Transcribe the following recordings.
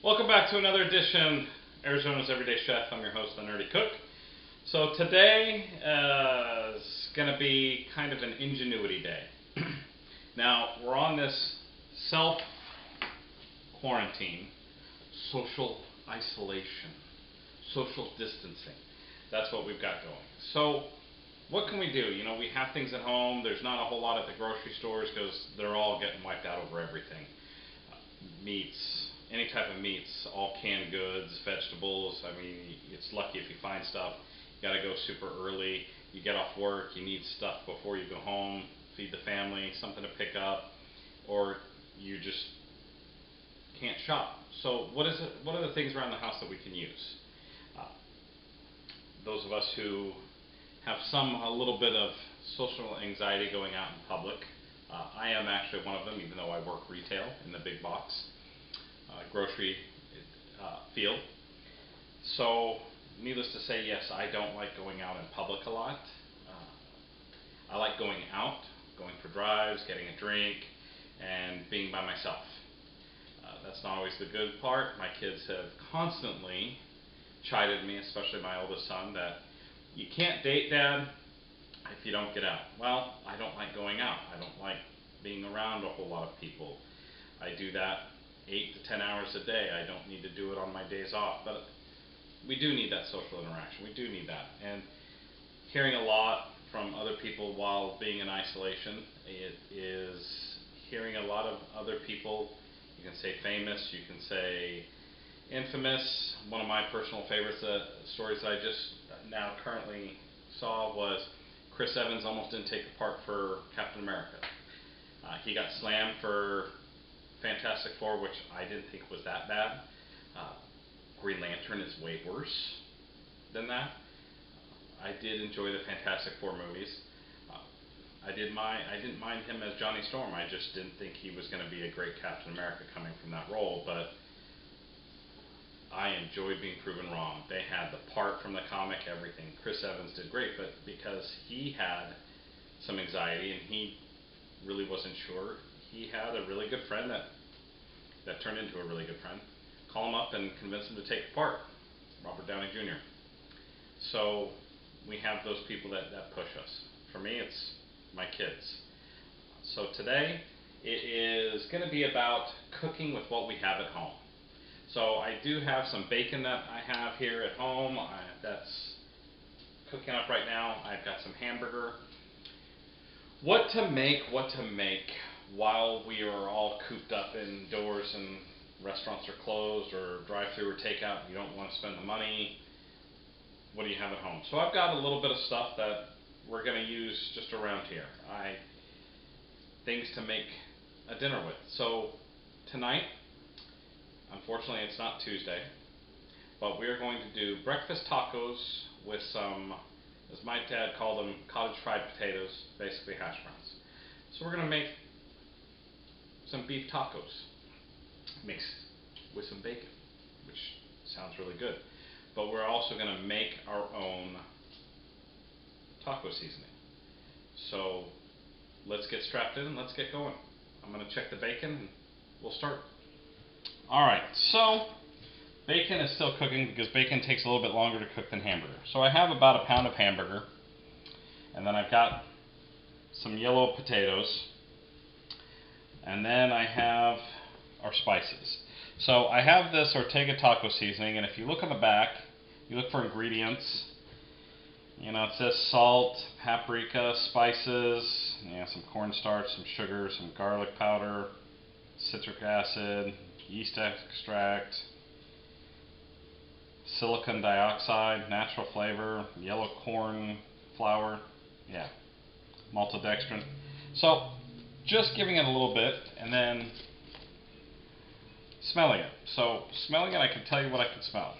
Welcome back to another edition Arizona's Everyday Chef. I'm your host, The Nerdy Cook. So today is going to be kind of an ingenuity day. Now, we're on this self-quarantine, social isolation, social distancing. That's what we've got going. So what can we do? You know, we have things at home. There's not a whole lot at the grocery stores because they're all getting wiped out over everything. Meats, any type of meats, all canned goods, vegetables. I mean, it's lucky if you find stuff. You got to go super early. You get off work, you need stuff before you go home, feed the family, something to pick up, or you just can't shop. So what are the things around the house that we can use? Those of us who have a little bit of social anxiety going out in public. I am actually one of them, even though I work retail in the big box grocery field. So, needless to say, yes, I don't like going out in public a lot. I like going out, going for drives, getting a drink, and being by myself. That's not always the good part. My kids have constantly chided me, especially my oldest son, that you can't date, Dad, if you don't get out. Well, I don't like going out. I don't like being around a whole lot of people. I do that 8 to 10 hours a day. I don't need to do it on my days off, but we do need that social interaction. We do need that. And hearing a lot from other people while being in isolation, it is hearing a lot of other people. You can say famous, you can say infamous. One of my personal favorites, stories that I just now currently saw was Chris Evans almost didn't take the part for Captain America. He got slammed for Fantastic Four, which I didn't think was that bad. Green Lantern is way worse than that. I did enjoy the Fantastic Four movies. I didn't mind him as Johnny Storm. I just didn't think he was going to be a great Captain America coming from that role, but I enjoyed being proven wrong. They had the part from the comic, everything. Chris Evans did great, but because he had some anxiety and he really wasn't sure, he had a really good friend that turned into a really good friend. Call him up and convince him to take the part, Robert Downey Jr. So we have those people that push us. For me, it's my kids. So today, it is going to be about cooking with what we have at home. So I do have some bacon that I have here at home. That's cooking up right now. I've got some hamburger. What to make while we are all cooped up indoors and restaurants are closed or drive-through or takeout and you don't want to spend the money. What do you have at home? So I've got a little bit of stuff that we're going to use just around here. Things to make a dinner with. So tonight, unfortunately it's not Tuesday, but we are going to do breakfast tacos with some, as my dad called them, cottage fried potatoes, basically hash browns. So we're going to make some beef tacos mixed with some bacon, which sounds really good. But we're also going to make our own taco seasoning. So let's get strapped in and let's get going. I'm going to check the bacon and we'll start. Alright, so bacon is still cooking because bacon takes a little bit longer to cook than hamburger. So I have about a pound of hamburger, and then I've got some yellow potatoes, and then I have our spices. So I have this Ortega taco seasoning, and if you look on the back, you look for ingredients. You know, it says salt, paprika, spices, some cornstarch, some sugar, some garlic powder, citric acid, yeast extract, silicon dioxide, natural flavor, yellow corn flour, maltodextrin. So just giving it a little bit and then smelling it. So smelling it, I can tell you what I can smell.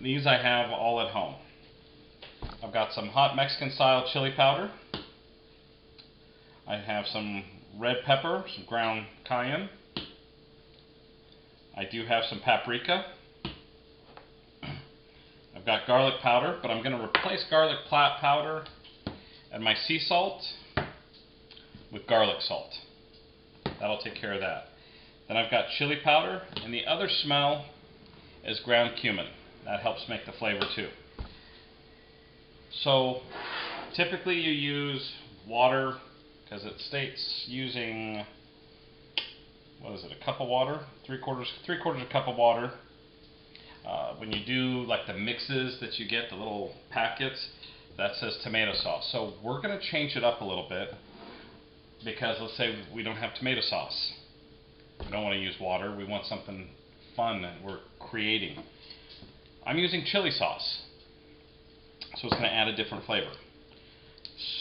These I have all at home. I've got some hot Mexican style chili powder. I have some red pepper, some ground cayenne. I do have some paprika. I've got garlic powder, but I'm going to replace garlic powder and my sea salt with garlic salt. That'll take care of that. Then I've got chili powder, and the other smell is ground cumin. That helps make the flavor too. So typically you use water, because it states using, what is it, a cup of water? Three quarters a cup of water. When you do like the mixes that you get, the little packets, that says tomato sauce. So we're going to change it up a little bit, because let's say we don't have tomato sauce. We don't want to use water. We want something fun that we're creating. I'm using chili sauce, so it's going to add a different flavor.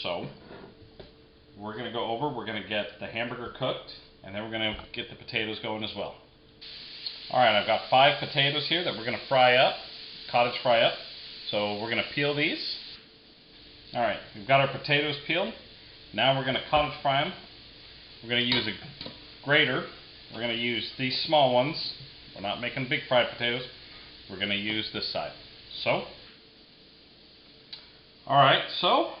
So we're going to go over, we're going to get the hamburger cooked, and then we're going to get the potatoes going as well. Alright, I've got 5 potatoes here that we're going to fry up, cottage fry up. So we're going to peel these. Alright, we've got our potatoes peeled. Now we're going to cottage fry them. We're going to use a grater. We're going to use these small ones. We're not making big fried potatoes. We're going to use this side. So, alright, so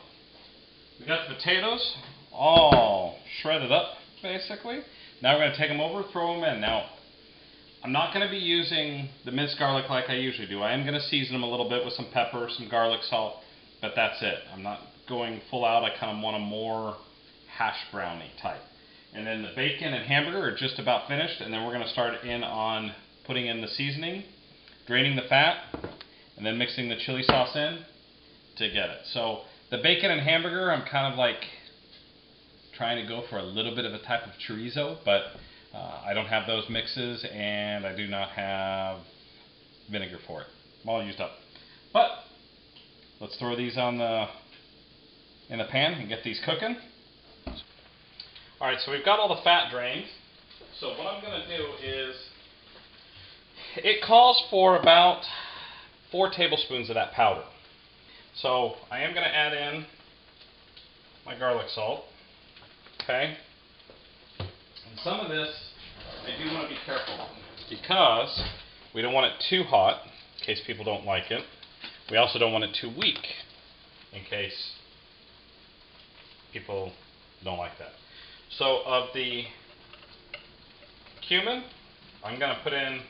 we got the potatoes all shredded up, basically. Now we're going to take them over, throw them in. Now, I'm not going to be using the minced garlic like I usually do. I am going to season them a little bit with some pepper, some garlic, salt, but that's it. I'm not going full out. I kind of want a more hash brownie type. And then the bacon and hamburger are just about finished, and then we're going to start in on putting in the seasoning, draining the fat, and then mixing the chili sauce in to get it. So the bacon and hamburger, I'm kind of like trying to go for a little bit of a type of chorizo, but I don't have those mixes, and I do not have vinegar for it. I'm all used up. But let's throw these in the pan and get these cooking. Alright, so we've got all the fat drained. So what I'm going to do is, it calls for about 4 tablespoons of that powder. So I am going to add in my garlic salt. Okay? And some of this, I do want to be careful, because we don't want it too hot, in case people don't like it. We also don't want it too weak, in case people don't like that. So of the cumin, I'm going to put in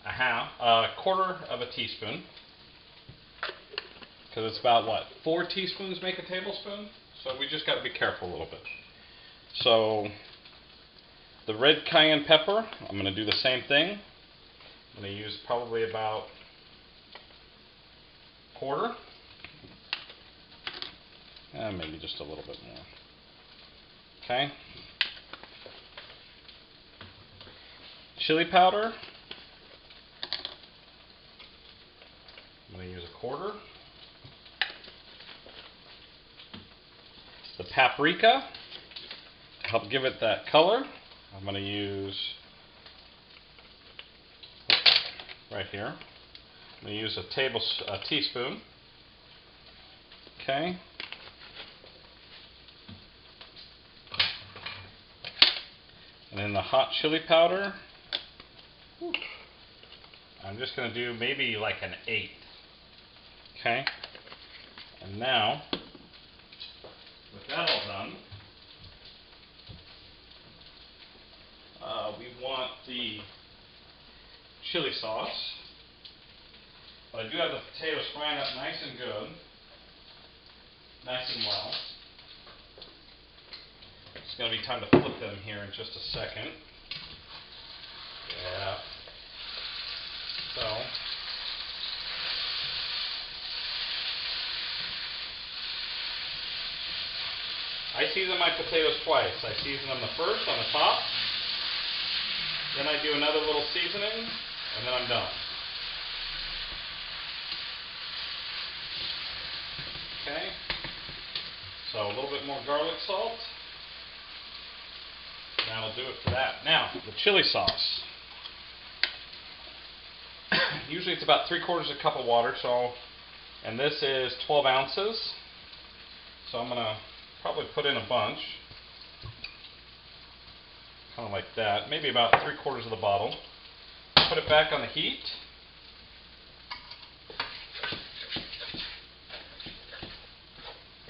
a quarter of a teaspoon, because it's about, what, 4 teaspoons make a tablespoon? So we just got to be careful a little bit. So the red cayenne pepper, I'm going to do the same thing. I'm going to use probably about a quarter, and maybe just a little bit more. Okay. Chili powder, I'm going to use a quarter. The paprika, to help give it that color, I'm going to use, right here, I'm going to use a teaspoon. Okay. And then the hot chili powder, I'm just going to do maybe like an 1/8. Okay. And now, with that all done, we want the chili sauce. But I do have the potatoes frying up nice and good, nice and well. It's going to be time to flip them here in just a second. Yeah. So, I season my potatoes twice. I season them the first on the top, then I do another little seasoning, and then I'm done. Okay, so a little bit more garlic salt. That'll do it for that. Now, the chili sauce. Usually it's about 3/4 a cup of water, so, and this is 12 ounces. So I'm going to probably put in a bunch, kind of like that, maybe about 3/4 of the bottle. Put it back on the heat.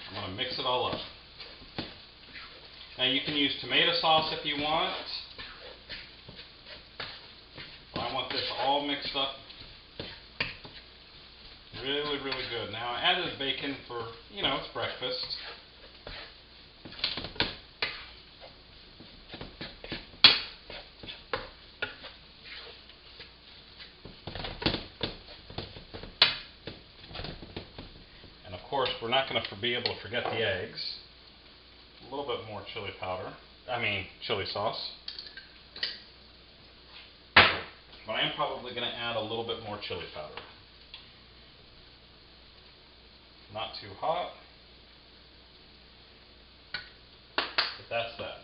I'm going to mix it all up. Now you can use tomato sauce if you want. all mixed up. Really, really good. Now I added bacon for, you know, it's breakfast. And of course, we're not going to be able to forget the eggs. A little bit more chili powder. Chili sauce. But I am probably going to add a little bit more chili powder. Not too hot. But that's that.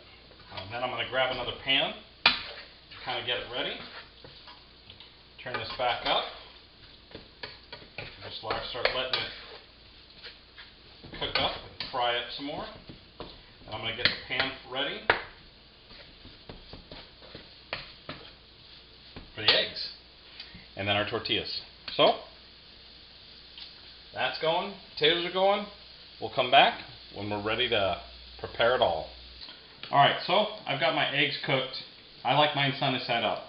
Then I'm going to grab another pan to kind of get it ready. Turn this back up. Just start letting it cook up and fry it some more. And I'm going to get the pan ready for the eggs. And then our tortillas. So, that's going. Potatoes are going. We'll come back when we're ready to prepare it all. Alright, so I've got my eggs cooked. I like mine sunny side up.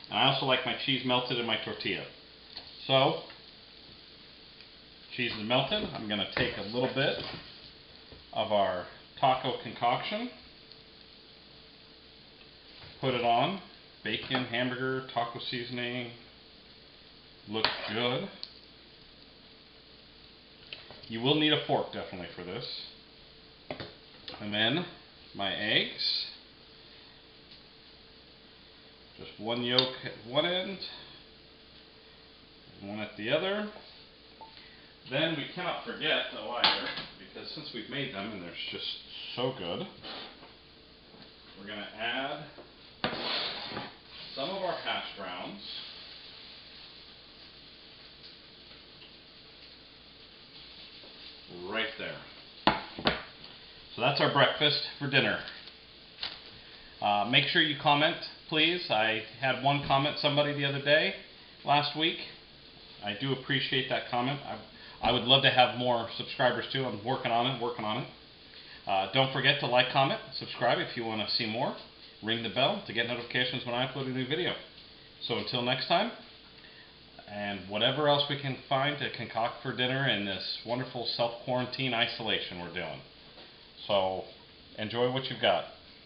And I also like my cheese melted in my tortilla. So, cheese is melted. I'm going to take a little bit of our taco concoction. Put it on. Bacon, hamburger, taco seasoning. Looks good. You will need a fork definitely for this. And then my eggs. Just one yolk at one end, one at the other. Then we cannot forget though either, because since we've made them and they're just so good, we're going to add some of our hash browns. Right there. So that's our breakfast for dinner. Make sure you comment, please. I had one comment somebody the other day, last week. I do appreciate that comment. I would love to have more subscribers too. I'm working on it. Don't forget to like, comment, subscribe if you want to see more. Ring the bell to get notifications when I upload a new video. So until next time, and whatever else we can find to concoct for dinner in this wonderful self-quarantine isolation we're doing. So enjoy what you've got.